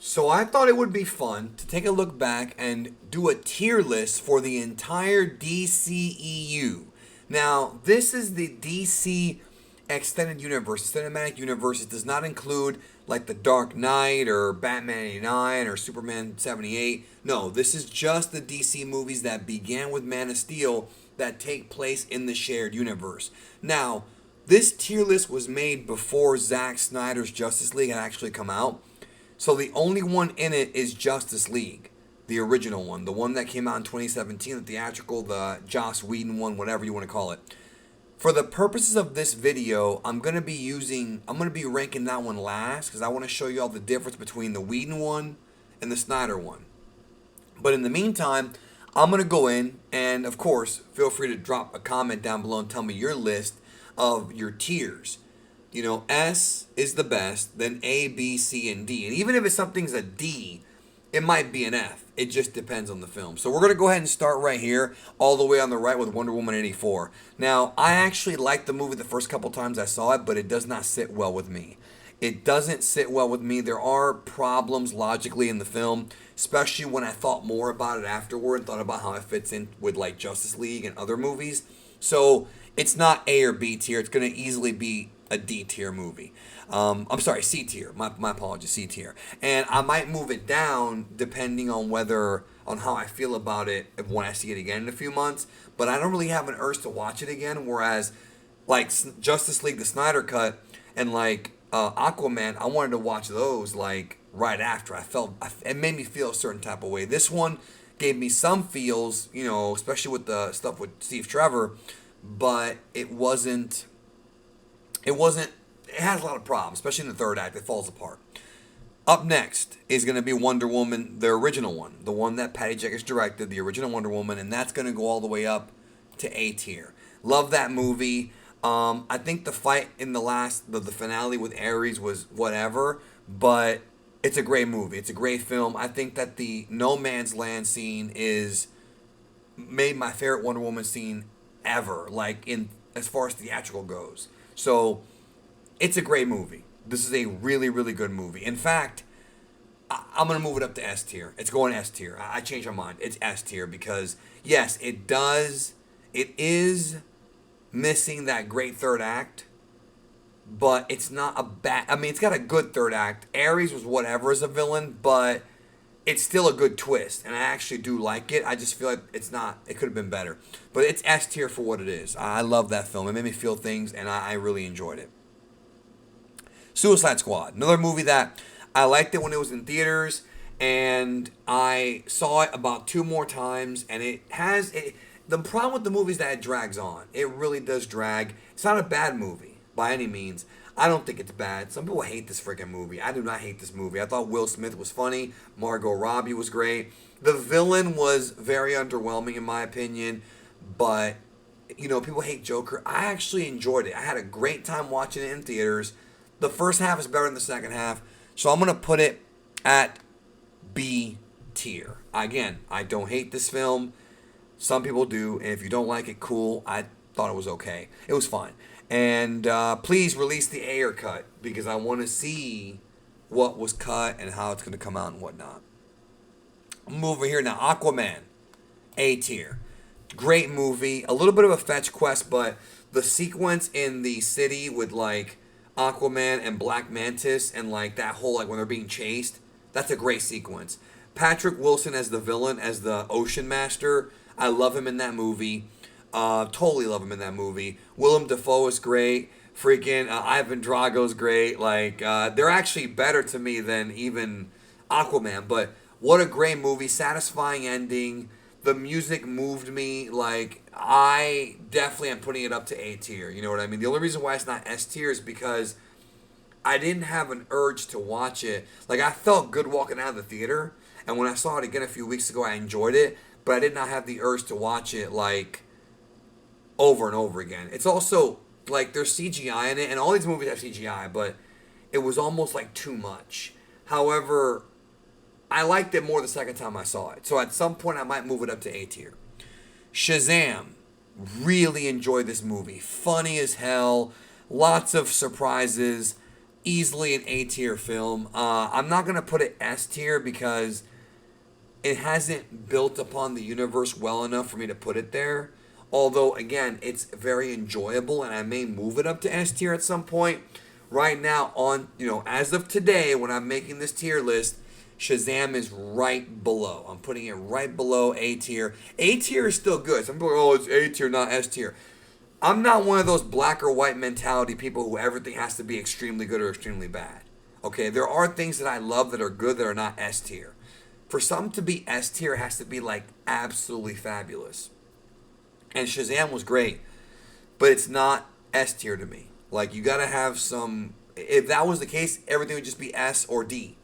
So I thought it would be fun to take a look back and do a tier list for the entire DCEU. Now, this is the DC extended universe, cinematic universe. It does not include like the Dark Knight or Batman 89 or Superman 78. No, this is just the DC movies that began with Man of Steel that take place in the shared universe. Now, this tier list was made before Zack Snyder's Justice League had actually come out. So the only one in it is Justice League, the original one, the one that came out in 2017, the theatrical, the Joss Whedon one, whatever you want to call it. For the purposes of this video, I'm going to be ranking that one last because I want to show you all the difference between the Whedon one and the Snyder one. But in the meantime, I'm going to go in and, of course, feel free to drop a comment down below and tell me your list of your tiers. You know, S is the best, then A, B, C, and D. And even if something's a D, it might be an F. It just depends on the film. So we're going to go ahead and start right here, all the way on the right with Wonder Woman 84. Now, I actually liked the movie the first couple times I saw it, but it does not sit well with me. It doesn't sit well with me. There are problems logically in the film, especially when I thought more about it afterward and thought about how it fits in with like Justice League and other movies. So it's not A or B tier. It's going to easily be a D tier movie. I'm sorry, C tier. My apologies, C tier. And I might move it down depending on on how I feel about it when I see it again in a few months. But I don't really have an urge to watch it again. Whereas, like Justice League, the Snyder Cut, and like Aquaman, I wanted to watch those like right after. It made me feel a certain type of way. This one gave me some feels, you know, especially with the stuff with Steve Trevor, but it wasn't. It has a lot of problems, especially in the third act. It falls apart. Up next is going to be Wonder Woman, the original one. The one that Patty Jenkins directed, the original Wonder Woman. And that's going to go all the way up to A tier. Love that movie. I think the fight in the finale with Ares was whatever. But it's a great movie. It's a great film. I think that the No Man's Land scene made my favorite Wonder Woman scene ever. Like as far as theatrical goes. So, it's a great movie. This is a really, really good movie. In fact, I'm going to move it up to S tier. It's going S tier. I changed my mind. It's S tier because, yes, it is missing that great third act, but it's not a bad, it's got a good third act. Ares was whatever as a villain, but it's still a good twist, and I actually do like it. I just feel like it could have been better. But it's S tier for what it is. I love that film. It made me feel things, and I really enjoyed it. Suicide Squad. Another movie that I liked it when it was in theaters, and I saw it about 2 more times, and the problem with the movie is that it drags on. It really does drag. It's not a bad movie, by any means. I don't think it's bad. Some people hate this freaking movie. I do not hate this movie. I thought Will Smith was funny. Margot Robbie was great. The villain was very underwhelming in my opinion. But, you know, people hate Joker. I actually enjoyed it. I had a great time watching it in theaters. The first half is better than the second half. So I'm going to put it at B tier. Again, I don't hate this film. Some people do. And if you don't like it, cool. I thought it was okay. It was fine. And please release the Ayer cut because I want to see what was cut and how it's going to come out and whatnot. I'm over here now. Aquaman, A tier. Great movie. A little bit of a fetch quest, but the sequence in the city with like Aquaman and Black Mantis and like that whole like when they're being chased, that's a great sequence. Patrick Wilson as the villain, as the Ocean Master. I love him in that movie. Totally love him in that movie. Willem Dafoe is great. Freaking Ivan Drago's great. Like they're actually better to me than even Aquaman. But what a great movie! Satisfying ending. The music moved me. Like I definitely am putting it up to A tier. You know what I mean? The only reason why it's not S tier is because I didn't have an urge to watch it. Like I felt good walking out of the theater, and when I saw it again a few weeks ago, I enjoyed it. But I did not have the urge to watch it like over and over again. It's also like there's CGI in it, and all these movies have CGI, but it was almost like too much. However, I liked it more the second time I saw it. So at some point I might move it up to A tier. Shazam. Really enjoyed this movie. Funny as hell. Lots of surprises. easily an A tier film. I'm not gonna put it S tier because it hasn't built upon the universe well enough for me to put it there. Although again, it's very enjoyable, and I may move it up to S tier at some point. Right now, as of today, when I'm making this tier list, Shazam is right below. I'm putting it right below A tier. A tier is still good. Some people are, oh, it's A tier, not S tier. I'm not one of those black or white mentality people who everything has to be extremely good or extremely bad. Okay, there are things that I love that are good that are not S tier. For something to be S tier, it has to be like absolutely fabulous. And Shazam was great, but it's not S tier to me. Like, you gotta have some. If that was the case, everything would just be S or D.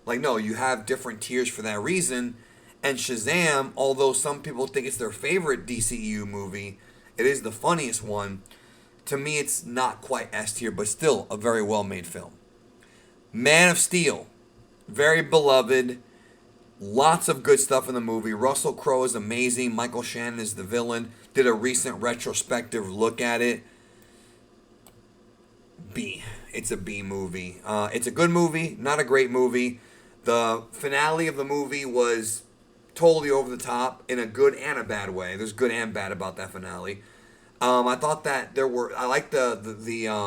Like, no, you have different tiers for that reason. And Shazam, although some people think it's their favorite DCEU movie, it is the funniest one. To me, it's not quite S tier, but still a very well made film. Man of Steel, very beloved. Lots of good stuff in the movie. Russell Crowe is amazing. Michael Shannon is the villain. Did a recent retrospective look at it. B. It's a B movie. It's a good movie, not a great movie. The finale of the movie was totally over the top in a good and a bad way. There's good and bad about that finale. I thought that I liked the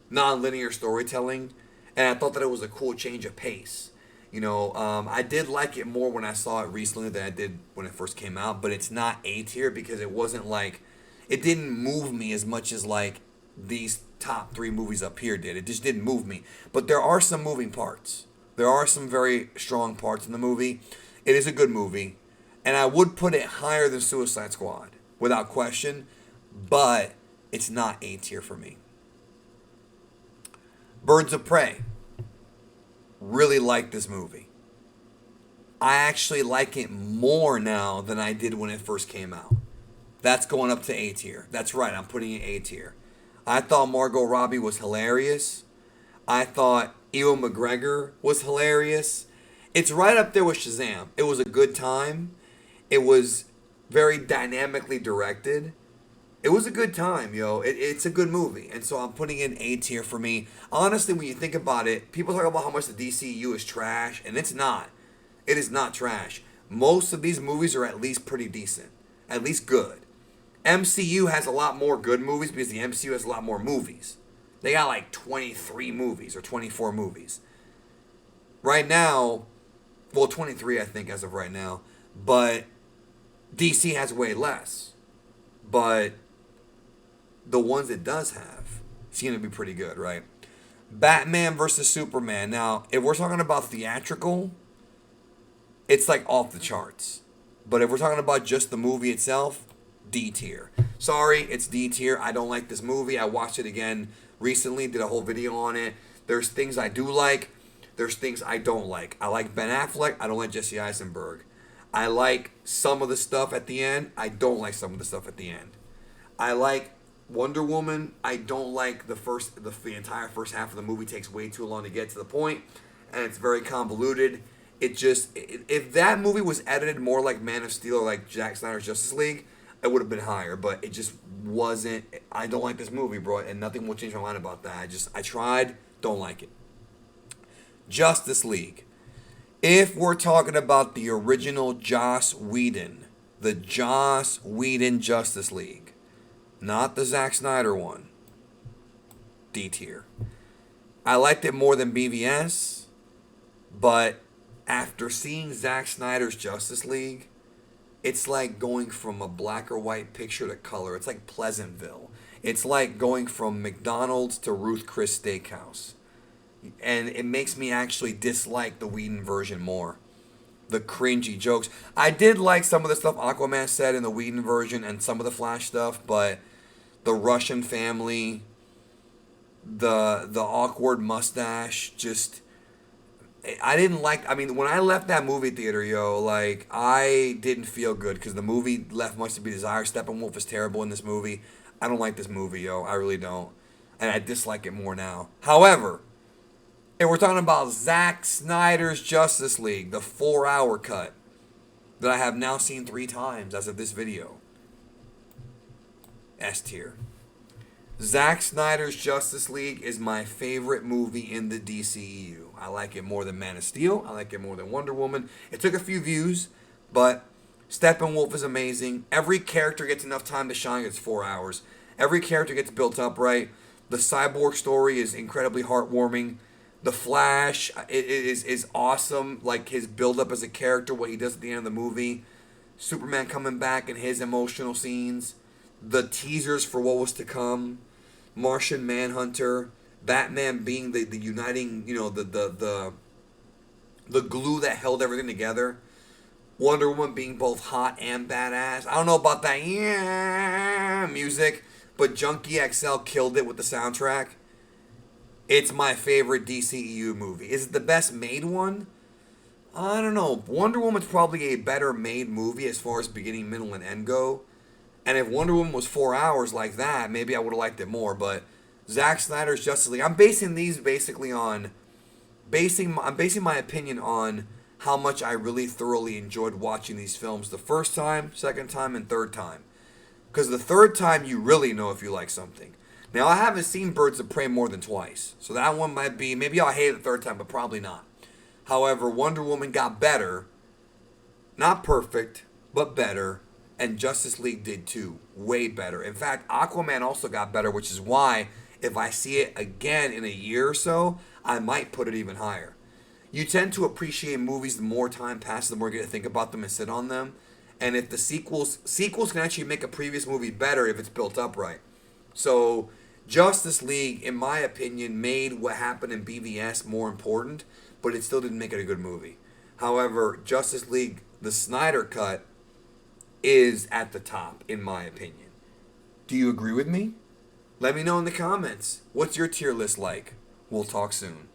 non-linear storytelling, and I thought that it was a cool change of pace. I did like it more when I saw it recently than I did when it first came out, but it's not A tier because it wasn't like, it didn't move me as much as like these top 3 movies up here did. It just didn't move me. But there are some moving parts. There are some very strong parts in the movie. It is a good movie, and I would put it higher than Suicide Squad without question, but it's not A tier for me. Birds of Prey. Really like this movie. I actually like it more now than I did when it first came out. That's going up to A tier. That's right, I'm putting it A tier. I thought Margot Robbie was hilarious. I thought Ewan McGregor was hilarious. It's right up there with Shazam. It was a good time. It was very dynamically directed. It was a good time, yo. It's a good movie. And so I'm putting it in A tier for me. Honestly, when you think about it, people talk about how much the DCEU is trash, and it's not. It is not trash. Most of these movies are at least pretty decent. At least good. MCU has a lot more good movies because the MCU has a lot more movies. They got like 23 movies or 24 movies. Right now, well, 23 I think as of right now, but DC has way less. But the ones it does have seem to be pretty good, right? Batman versus Superman. Now, if we're talking about theatrical, it's like off the charts. But if we're talking about just the movie itself, D tier. Sorry, it's D tier. I don't like this movie. I watched it again recently, did a whole video on it. There's things I do like. There's things I don't like. I like Ben Affleck. I don't like Jesse Eisenberg. I like some of the stuff at the end. I don't like some of the stuff at the end. I like Wonder Woman. I don't like the entire first half of the movie takes way too long to get to the point, and it's very convoluted. If that movie was edited more like Man of Steel or like Zack Snyder's Justice League, it would have been higher, but it just wasn't. I don't like this movie, bro, and nothing will change my mind about that. I tried, don't like it. Justice League. If we're talking about the original Joss Whedon, the Joss Whedon Justice League, not the Zack Snyder one, D tier. I liked it more than BVS, but after seeing Zack Snyder's Justice League, it's like going from a black or white picture to color. It's like Pleasantville. It's like going from McDonald's to Ruth Chris Steakhouse. And it makes me actually dislike the Whedon version more. The cringy jokes. I did like some of the stuff Aquaman said in the Whedon version and some of the Flash stuff, but the Russian family, the awkward mustache, just... I didn't like... I mean, when I left that movie theater, like, I didn't feel good because the movie left much to be desired. Steppenwolf is terrible in this movie. I don't like this movie, I really don't. And I dislike it more now. However... and we're talking about Zack Snyder's Justice League, the 4-hour cut that I have now seen 3 times as of this video. S tier. Zack Snyder's Justice League is my favorite movie in the DCEU. I like it more than Man of Steel. I like it more than Wonder Woman. It took a few views, but Steppenwolf is amazing. Every character gets enough time to shine. It's 4 hours. Every character gets built up right. The Cyborg story is incredibly heartwarming. The Flash is awesome. Like his build up as a character, what he does at the end of the movie. Superman coming back and his emotional scenes. The teasers for what was to come. Martian Manhunter. Batman being the uniting, the glue that held everything together. Wonder Woman being both hot and badass. I don't know about that music, but Junkie XL killed it with the soundtrack. It's my favorite DCEU movie. Is it the best made one? I don't know. Wonder Woman's probably a better made movie as far as beginning, middle, and end go. And if Wonder Woman was 4 hours like that, maybe I would have liked it more. But Zack Snyder's Justice League, I'm basing these basically on I'm basing my opinion on how much I really thoroughly enjoyed watching these films the first time, second time, and third time. Because the third time you really know if you like something. Now I haven't seen Birds of Prey more than twice, so that one might be, maybe I'll hate it the third time, but probably not. However, Wonder Woman got better, not perfect, but better, and Justice League did too, way better. In fact, Aquaman also got better, which is why if I see it again in a year or so, I might put it even higher. You tend to appreciate movies the more time passes, the more you get to think about them and sit on them. And if the sequels can actually make a previous movie better if it's built up right. So Justice League, in my opinion, made what happened in BVS more important, but it still didn't make it a good movie. However, Justice League, the Snyder cut, is at the top, in my opinion. Do you agree with me? Let me know in the comments. What's your tier list like? We'll talk soon.